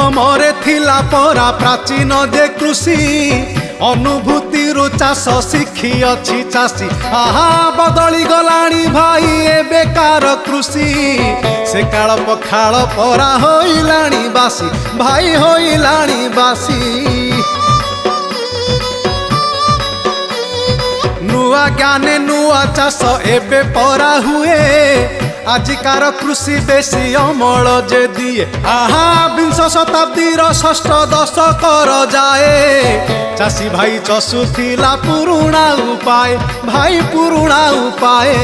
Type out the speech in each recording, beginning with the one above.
प्रथमरे थिला परा प्राचीन जे कृषि अनुभूति रु चाष शिखी अच्छी चाषी आहा बदली गलाणी भाई ए बेकार कृषि से काल पखाल परा होइलाणी बासी भाई होइलाणी बासी नुआ ज्ञाने नुआ चाष एबे परा हुए आजिकार कृषि बेसी अमल जे दिए आहा विंश शताब्दीर षष्ठ दशकर जाए चाषी भाई चषुथिला पुरुणा उपाय भाई पुरुणा उपाय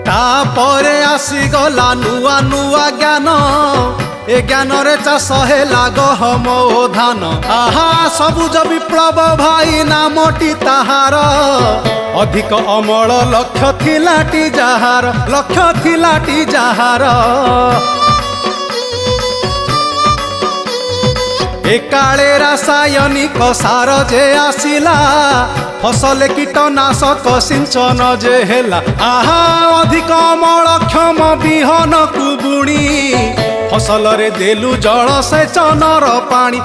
तापरे आसीगला नुआ नुआ ज्ञान ए ज्ञान रे चाष हेला गहम ओ धान आहा सबुज विप्लव भाई नामटी ताहार अधिक अमल लक्ष्य थिलाटी जाहार एकाले रासायनिक सार जे आसिला फसल कीटनाशक सिंचन जे हेला आहा अधिक अमलक्षम विहन को बुणी फसल रे देलु जलसेचनर पानी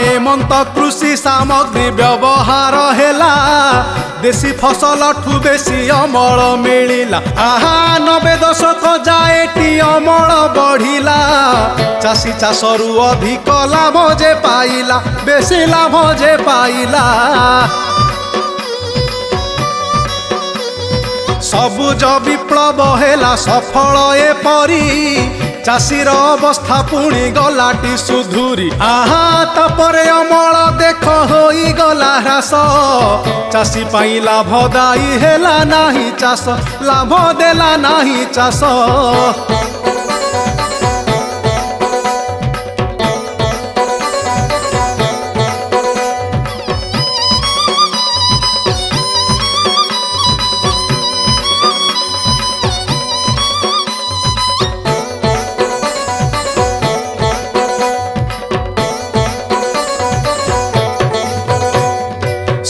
हेमंत कृषि सामग्री व्यवहार हेला देशी फसल ठू बेसी अमल मिलिला आहा 90 दशक जाएटी अमल बढ़िला चाषी चाषरू अधिक लाभ जे पाइला बेसी लाभ जे पाइला सबुज विप्लव हेला सफल एपरी चाषीर अवस्था पुणी गलाटी सुधुरी आहा तापरे अमल देख होई गला ह्रास चाषी पाई लाभदायी हेला नाही चाष लाभ देला नाही चाष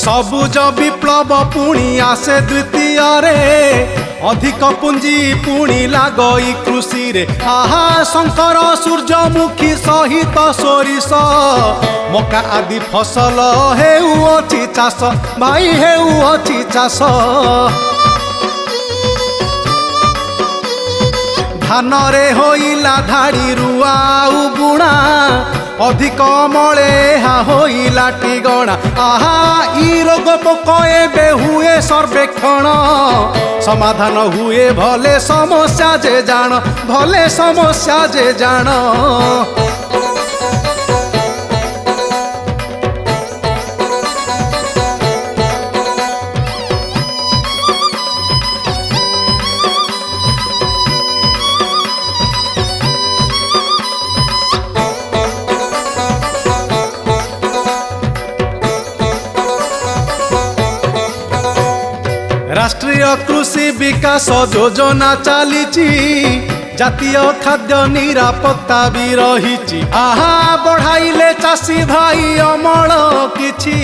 सबुज विप्लव पुणी आसे द्वितीय रे अधिक पुंजी पुणी लागई कृषि रे आहा शंकर सूर्यमुखी सहित सोरिष मका आदि फसल हेउअछि चाष भाई हेउअछि चाष धान रे होइला धाड़ी रुआ बुणा अधिक अमले होइला टिगणा आहा ई रोग पोक एबे हुए सर्वेक्षण समाधान हुए भले समस्या जे जान राष्ट्रीय कृषि विकास योजना चलीची जातीय खाद्य निरापत्ता भी रही आहा बढ़ाइले चाषी भाई अमल किछि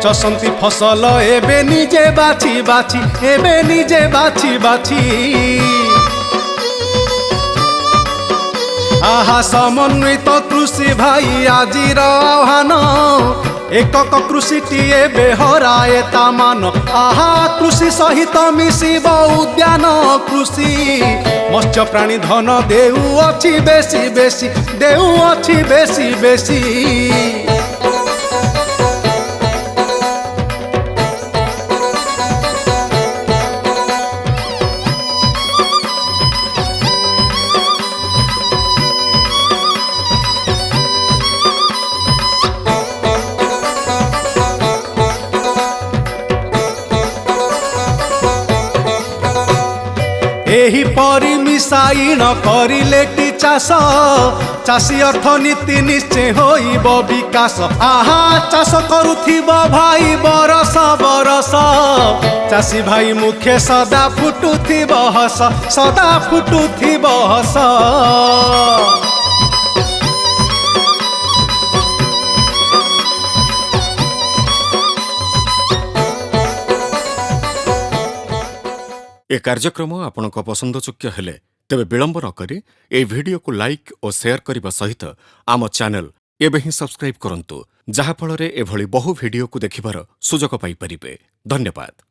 चसंती फसल एबे निजे बाछी आहा समन्वित कृषि भाई आजिर आह्वान एकक कृषिटी एबे हराए ता मान आहा कृषि सहित मिशिब उद्यान कृषि मत्स्य प्राणी धन देउअछि बेसी एहीपरि मिसाइण करिलेटी चाष चाषी अर्थनीति निश्चय होइब विकास। आहा चाष करुथिब भाई बरस बरस चाषी भाई मुखे सदा फुटुथिब हस सदा फुटुथिब हस। ए कार्यक्रम आपणक पसंदयोग्य हेले तेबे विलंब न करी ए वीडियो को लाइक और शेयर करने सहित आम चैनल एबे ही सब्सक्राइब करंतु जहा फଳରେ एभली बहु वीडियो को देखिबार सुजोग पाई परिबे। धन्यवाद।